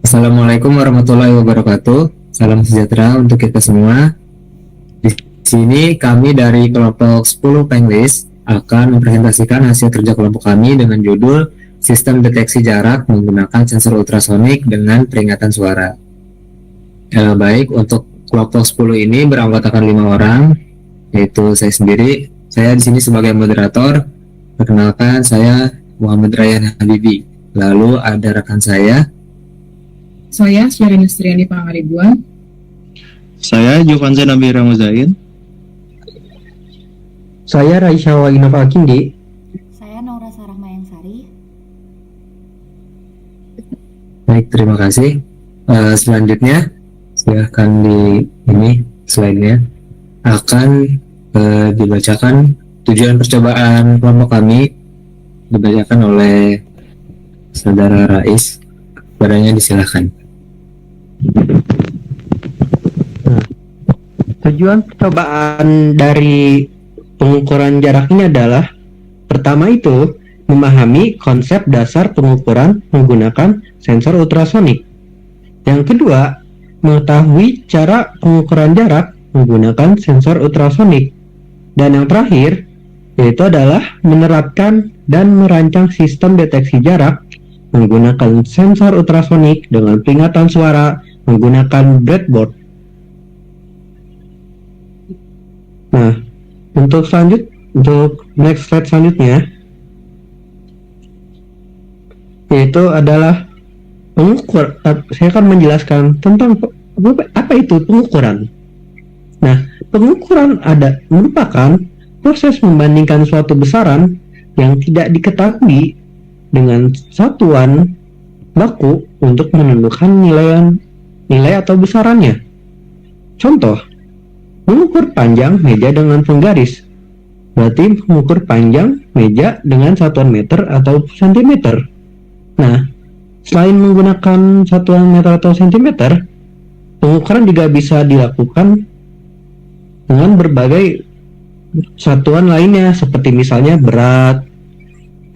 Assalamualaikum warahmatullahi wabarakatuh. Salam sejahtera untuk kita semua. Di sini kami dari kelompok 10 Penglis akan mempresentasikan hasil kerja kelompok kami dengan judul Sistem Deteksi Jarak Menggunakan Sensor Ultrasonik dengan Peringatan Suara. Baik, untuk kelompok 10 ini beranggotakan 5 orang, yaitu saya sendiri. Saya di sini sebagai moderator. Perkenalkan, saya Muhammad Rayhan Habibi. Lalu ada rekan saya Syarina Striani Pangaribuan. Saya Jovanza Nabi Ramazain. Saya Raisya Wainaf Akindi. Saya Naura Sarah Mayangsari. Baik, terima kasih. Selanjutnya, silahkan di slide-nya akan dibacakan tujuan percobaan kelompok kami, dibacakan oleh saudara Rais. Kepadanya disilahkan. Tujuan percobaan dari pengukuran jarak ini adalah pertama itu memahami konsep dasar pengukuran menggunakan sensor ultrasonik. Yang kedua, mengetahui cara pengukuran jarak menggunakan sensor ultrasonik. Dan yang terakhir, yaitu adalah menerapkan dan merancang sistem deteksi jarak menggunakan sensor ultrasonik dengan peringatan suara menggunakan breadboard. Nah, untuk next slide selanjutnya, yaitu adalah saya akan menjelaskan tentang apa itu pengukuran. Nah, pengukuran merupakan proses membandingkan suatu besaran yang tidak diketahui dengan satuan baku untuk menentukan nilai atau besarannya. Contoh, mengukur panjang meja dengan penggaris, berarti mengukur panjang meja dengan satuan meter atau sentimeter. Nah, selain menggunakan satuan meter atau sentimeter, pengukuran juga bisa dilakukan dengan berbagai satuan lainnya, seperti misalnya berat,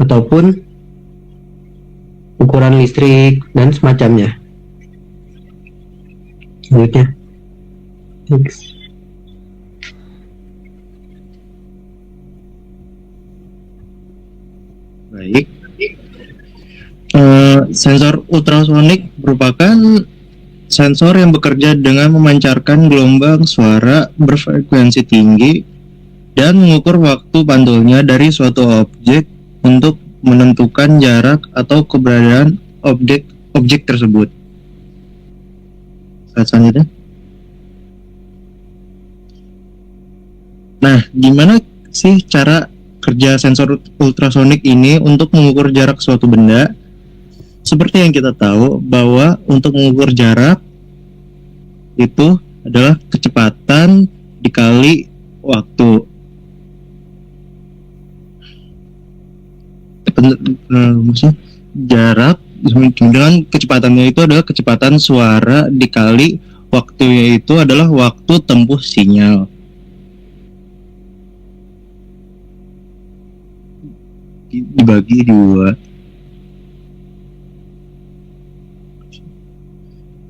ataupun ukuran listrik, dan semacamnya. Selanjutnya. Next. Baik. Sensor ultrasonik merupakan sensor yang bekerja dengan memancarkan gelombang suara berfrekuensi tinggi dan mengukur waktu pantulnya dari suatu objek untuk menentukan jarak atau keberadaan objek tersebut. Selanjutnya. Nah, gimana sih cara kerja sensor ultrasonik ini untuk mengukur jarak suatu benda? Seperti yang kita tahu bahwa untuk mengukur jarak itu adalah kecepatan dikali waktu. Maksudnya jarak dengan kecepatannya itu adalah kecepatan suara dikali waktunya itu adalah waktu tempuh sinyal. Dibagi dua.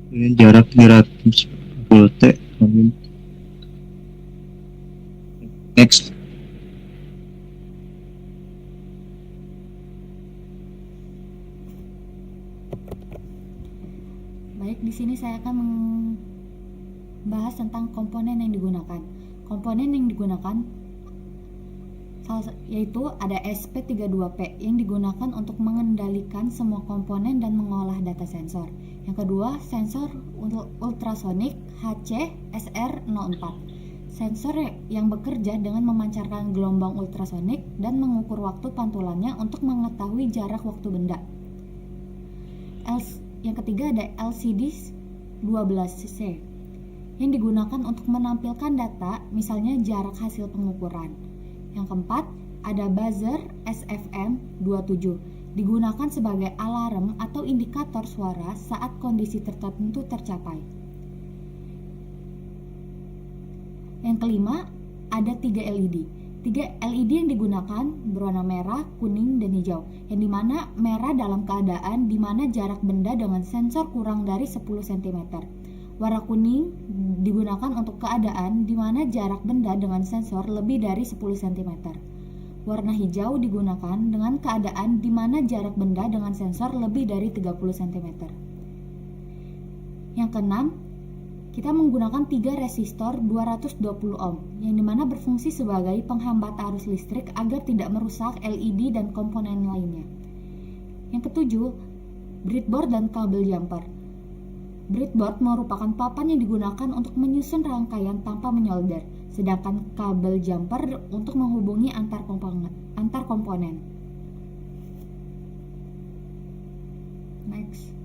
Jarak 340 T. Next. Baik, di sini saya akan membahas tentang komponen yang digunakan. Komponen yang digunakan yaitu ada SP32P yang digunakan untuk mengendalikan semua komponen dan mengolah data sensor. Yang kedua, sensor ultrasonik HC-SR04. Sensor yang bekerja dengan memancarkan gelombang ultrasonik dan mengukur waktu pantulannya untuk mengetahui jarak waktu benda. Yang ketiga ada LCD-12C yang digunakan untuk menampilkan data, misalnya jarak hasil pengukuran. Yang keempat, ada buzzer SFM27, digunakan sebagai alarm atau indikator suara saat kondisi tertentu tercapai. Yang kelima, ada 3 LED, 3. LED yang digunakan berwarna merah, kuning, dan hijau, yang dimana merah dalam keadaan dimana jarak benda dengan sensor kurang dari 10 cm. Warna kuning digunakan untuk keadaan dimana jarak benda dengan sensor lebih dari 10 cm. Warna hijau digunakan dengan keadaan dimana jarak benda dengan sensor lebih dari 30 cm. Yang keenam, kita menggunakan 3 resistor 220 ohm yang dimana berfungsi sebagai penghambat arus listrik agar tidak merusak LED dan komponen lainnya. Yang ketujuh, breadboard dan kabel jumper. Breadboard merupakan papan yang digunakan untuk menyusun rangkaian tanpa menyolder, sedangkan kabel jumper untuk menghubungi antar komponen. Next.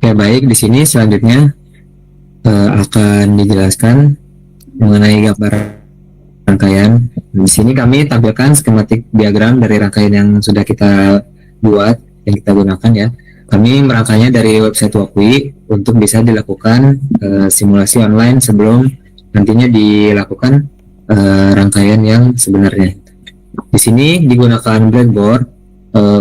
Oke, baik. Di sini selanjutnya akan dijelaskan mengenai gambar rangkaian. Di sini kami tampilkan skematik diagram dari rangkaian yang sudah kita buat, yang kita gunakan ya. Kami merangkainya dari website Wakwi untuk bisa dilakukan simulasi online sebelum nantinya dilakukan rangkaian yang sebenarnya. Di sini digunakan breadboard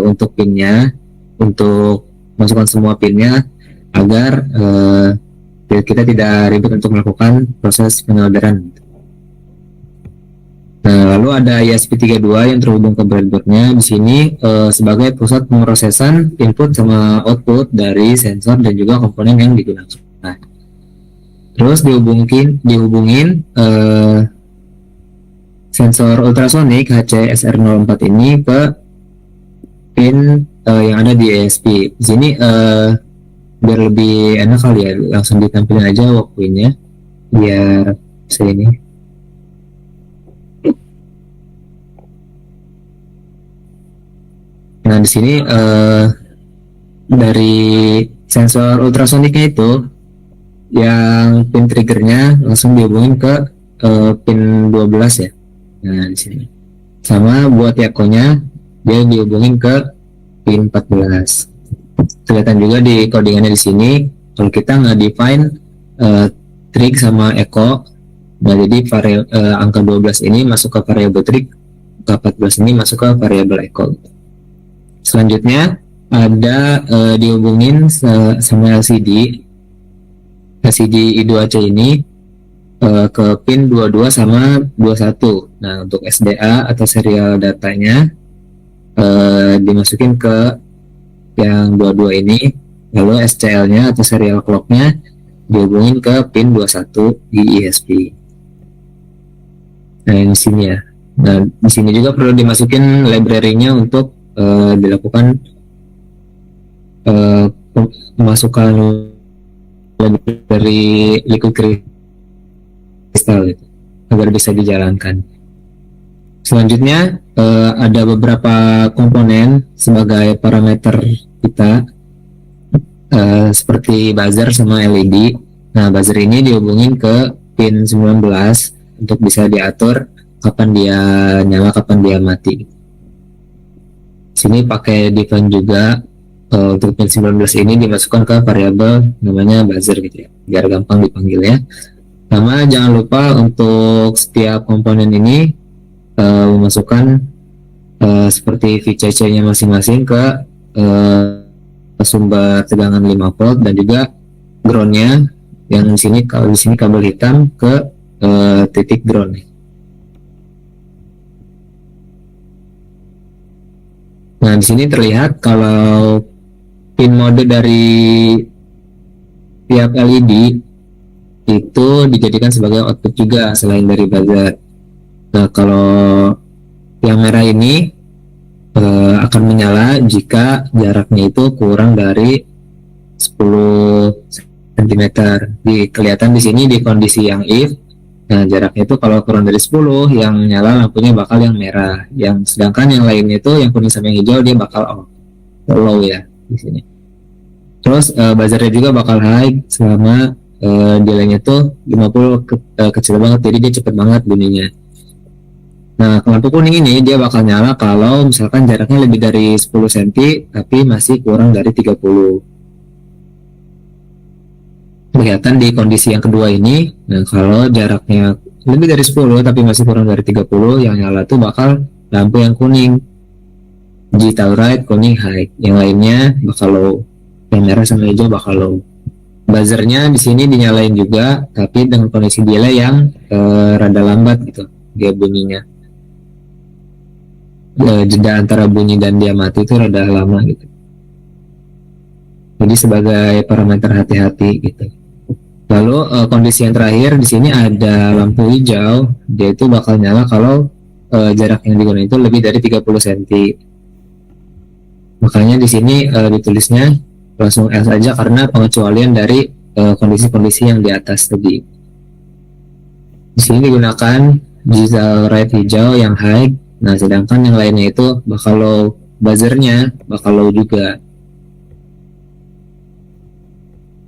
untuk pinnya, untuk masukkan semua pinnya agar kita tidak ribet untuk melakukan proses penyolderan. Nah, lalu ada ESP32 yang terhubung ke breadboardnya di sini sebagai pusat pemrosesan input sama output dari sensor dan juga komponen yang digunakan. Nah, terus dihubungin sensor ultrasonik HC-SR04 ini ke pin yang ada di ESP. Di sini biar lebih enak kali ya, langsung ditampilin aja waktunya biar bisa ini. Nah, di sini dari sensor ultrasoniknya itu yang pin triggernya langsung dihubungin ke pin 12 ya. Nah, di sini sama buat yakonya dia dihubungin ke pin 14. Kelihatan juga di codingannya di sini kalau kita nge-define trig sama echo. Nah, jadi angka 12 ini masuk ke variabel trig, angka 14 ini masuk ke variabel echo. Selanjutnya ada dihubungin sama LCD I2C ini ke pin 22 sama 21. Nah, untuk SDA atau serial datanya dimasukin ke yang 22 ini, lalu SCL-nya atau serial clock-nya dihubungin ke pin 21 di ESP. Nah, di sini ya. Nah, di sini juga perlu dimasukin library-nya untuk dilakukan pemasukan library liquid crystal gitu, agar bisa dijalankan. Selanjutnya ada beberapa komponen sebagai parameter kita seperti buzzer sama LED. Nah, buzzer ini dihubungin ke pin 19 untuk bisa diatur kapan dia nyala, kapan dia mati. Sini pakai define juga untuk pin 19 ini dimasukkan ke variabel namanya buzzer gitu ya, biar gampang dipanggilnya. Sama jangan lupa untuk setiap komponen ini memasukkan seperti VCC-nya masing-masing ke sumber tegangan 5 volt dan juga ground-nya yang di sini, kalau di sini kabel hitam ke titik ground. Nah, di sini terlihat kalau pin mode dari tiap LED itu dijadikan sebagai output juga selain dari buzzer. Nah, kalau yang merah ini akan menyala jika jaraknya itu kurang dari 10 cm. Kelihatan di sini di kondisi yang if. Nah, jaraknya itu kalau kurang dari 10, yang nyala lampunya bakal yang merah. Yang sedangkan yang lainnya itu yang kuning sama yang hijau dia bakal off, low ya di sini. Terus buzzernya juga bakal high selama delaynya tuh 50 kecil banget, jadi dia cepet banget bunyinya. Nah, lampu kuning ini dia bakal nyala kalau misalkan jaraknya lebih dari 10 cm tapi masih kurang dari 30. kelihatan di kondisi yang kedua ini. Nah, kalau jaraknya lebih dari 10 tapi masih kurang dari 30, yang nyala tuh bakal lampu yang kuning, digital right, kuning high. Yang lainnya bakal low, yang merah sama hijau bakal low. Buzzernya di sini dinyalain juga, tapi dengan kondisi delay yang rada lambat gitu dia bunyinya. Jeda antara bunyi dan dia mati itu rada lama gitu. Jadi sebagai parameter hati-hati gitu. Lalu kondisi yang terakhir di sini ada lampu hijau, dia itu bakal nyala kalau jarak yang digunakan itu lebih dari 30 cm. Makanya di sini ditulisnya langsung else aja karena pengecualian dari kondisi-kondisi yang di atas tadi. Di sini digunakan digital right hijau yang high. Nah, sedangkan yang lainnya itu bakal low, buzzernya bakal low juga.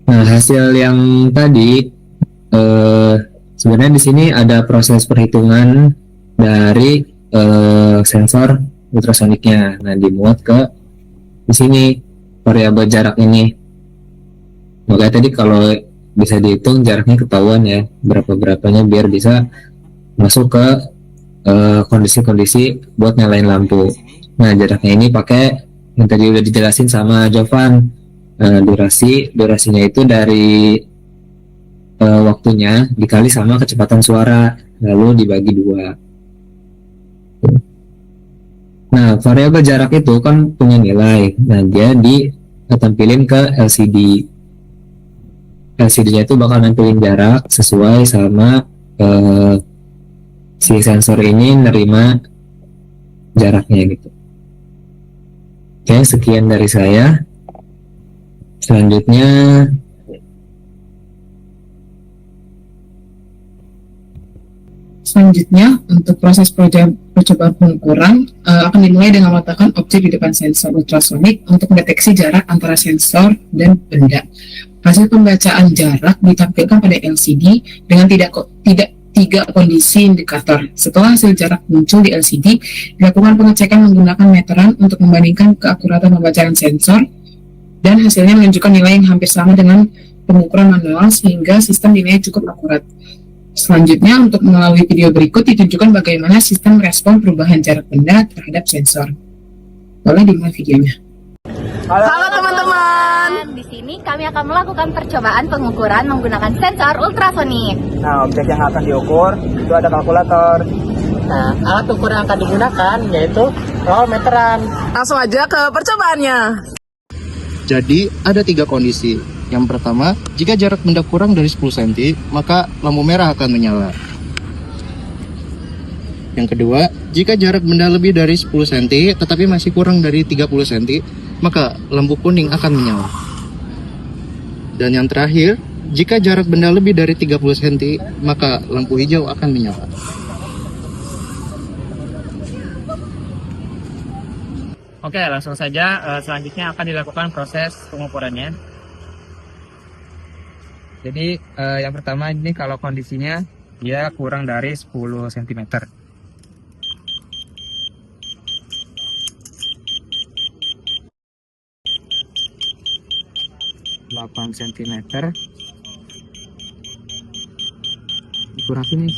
Nah, hasil yang tadi sebenarnya di sini ada proses perhitungan dari sensor ultrasoniknya. Nah, dimuat ke di sini variabel jarak ini. Makanya tadi kalau bisa dihitung jaraknya ketahuan ya berapa-berapanya biar bisa masuk ke kondisi-kondisi buat nyalain lampu. Nah, jaraknya ini pakai yang tadi udah dijelasin sama Jovan. Durasinya itu dari waktunya dikali sama kecepatan suara lalu dibagi 2. Nah, variabel jarak itu kan punya nilai. Nah, dia ditampilin ke LCD. LCD-nya itu bakal nampilin jarak sesuai sama si sensor ini nerima jaraknya gitu. Oke, sekian dari saya. Selanjutnya untuk proses percobaan pengukuran akan dimulai dengan meletakkan objek di depan sensor ultrasonik untuk mendeteksi jarak antara sensor dan benda. Hasil pembacaan jarak ditampilkan pada LCD dengan tiga kondisi indikator. Setelah hasil jarak muncul di LCD, dilakukan pengecekan menggunakan meteran untuk membandingkan keakuratan pembacaan sensor, dan hasilnya menunjukkan nilai yang hampir sama dengan pengukuran manual sehingga sistem dinilai cukup akurat. Selanjutnya, untuk melalui video berikut ditunjukkan bagaimana sistem merespon perubahan jarak benda terhadap sensor. Boleh dimulai videonya. Halo teman-teman. Di sini kami akan melakukan percobaan pengukuran menggunakan sensor ultrasonik. Nah, objek yang akan diukur itu ada kalkulator. Nah, alat ukur yang akan digunakan yaitu meteran. Langsung aja ke percobaannya. Jadi ada 3 kondisi. Yang pertama, jika jarak benda kurang dari 10 cm, maka lampu merah akan menyala. Yang kedua, jika jarak benda lebih dari 10 cm tetapi masih kurang dari 30 cm, maka lampu kuning akan menyala. Dan yang terakhir, jika jarak benda lebih dari 30 cm, maka lampu hijau akan menyala. Oke, langsung saja selanjutnya akan dilakukan proses pengukurannya. Jadi yang pertama ini kalau kondisinya dia kurang dari 10 cm. 8 cm. Kurang sini.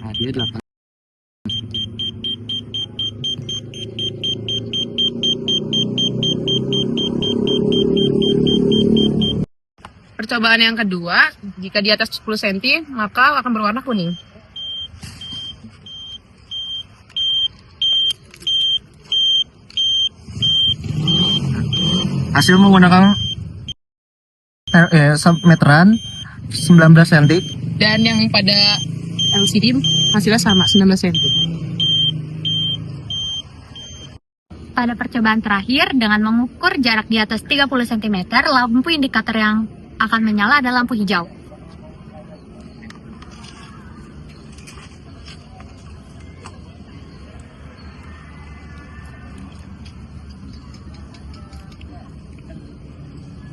Nah, dia 8. Percobaan yang kedua, jika di atas 10 cm, maka akan berwarna kuning. Hasil menggunakan meteran 19 cm. Dan yang pada LCD hasilnya sama, 19 cm. Pada percobaan terakhir, dengan mengukur jarak di atas 30 cm, lampu indikator yang akan menyala adalah lampu hijau.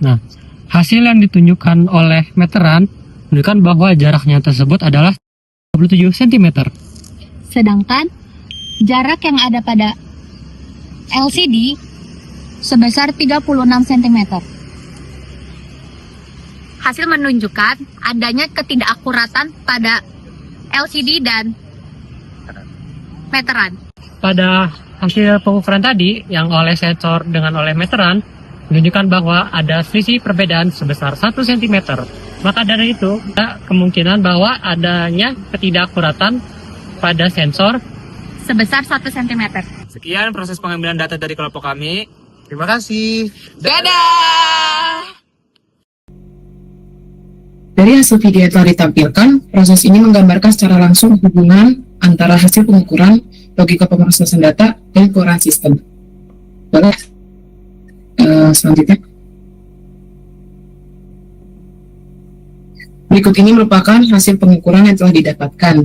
Nah, hasil yang ditunjukkan oleh meteran menunjukkan bahwa jaraknya tersebut adalah 27 cm. Sedangkan jarak yang ada pada LCD sebesar 36 cm. hasil menunjukkan adanya ketidakakuratan pada LCD dan meteran. Pada hasil pengukuran tadi yang oleh sensor dengan oleh meteran menunjukkan bahwa ada selisih perbedaan sebesar 1 cm. Maka dari itu, ada kemungkinan bahwa adanya ketidakakuratan pada sensor Sebesar 1 cm. Sekian proses pengambilan data dari kelompok kami. Terima kasih. Dadah! Dari hasil video yang telah ditampilkan, proses ini menggambarkan secara langsung hubungan antara hasil pengukuran, logika pemrosesan data, dan keuangan sistem. Boleh? Selanjutnya. Berikut ini merupakan hasil pengukuran yang telah didapatkan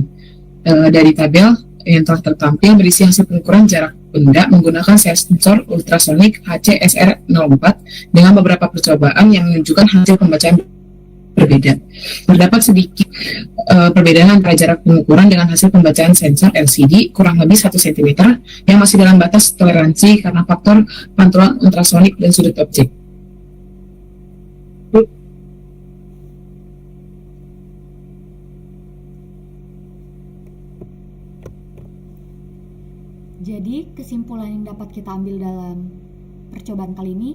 dari tabel yang telah tertampil berisi hasil pengukuran jarak benda menggunakan sensor ultrasonik HCSR04 dengan beberapa percobaan yang menunjukkan hasil pembacaan berbeda. Terdapat sedikit perbedaan antara jarak pengukuran dengan hasil pembacaan sensor LCD kurang lebih 1 cm yang masih dalam batas toleransi karena faktor pantulan ultrasonik dan sudut objek. Jadi, kesimpulan yang dapat kita ambil dalam percobaan kali ini,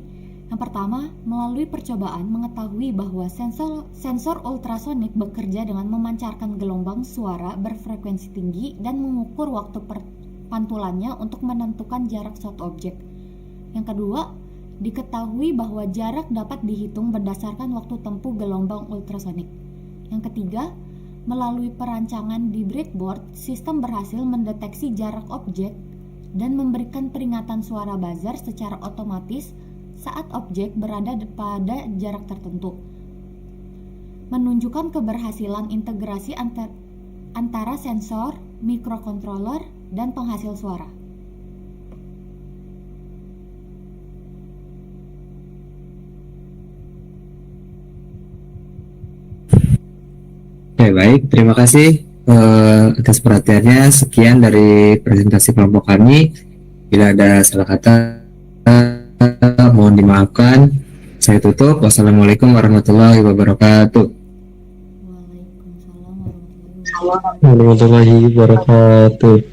yang pertama, melalui percobaan mengetahui bahwa sensor ultrasonik bekerja dengan memancarkan gelombang suara berfrekuensi tinggi dan mengukur waktu pantulannya untuk menentukan jarak suatu objek. Yang kedua, diketahui bahwa jarak dapat dihitung berdasarkan waktu tempuh gelombang ultrasonik. Yang ketiga, melalui perancangan di breadboard, sistem berhasil mendeteksi jarak objek dan memberikan peringatan suara buzzer secara otomatis saat objek berada pada jarak tertentu, menunjukkan keberhasilan integrasi antara sensor, mikrokontroler, dan penghasil suara. Oke, baik. Terima kasih atas perhatiannya. Sekian dari presentasi kelompok kami. Bila ada salah kata, mohon dimaafkan. Saya tutup. Wassalamualaikum warahmatullahi wabarakatuh. Waalaikumsalam warahmatullahi wabarakatuh. Warahmatullahi wabarakatuh.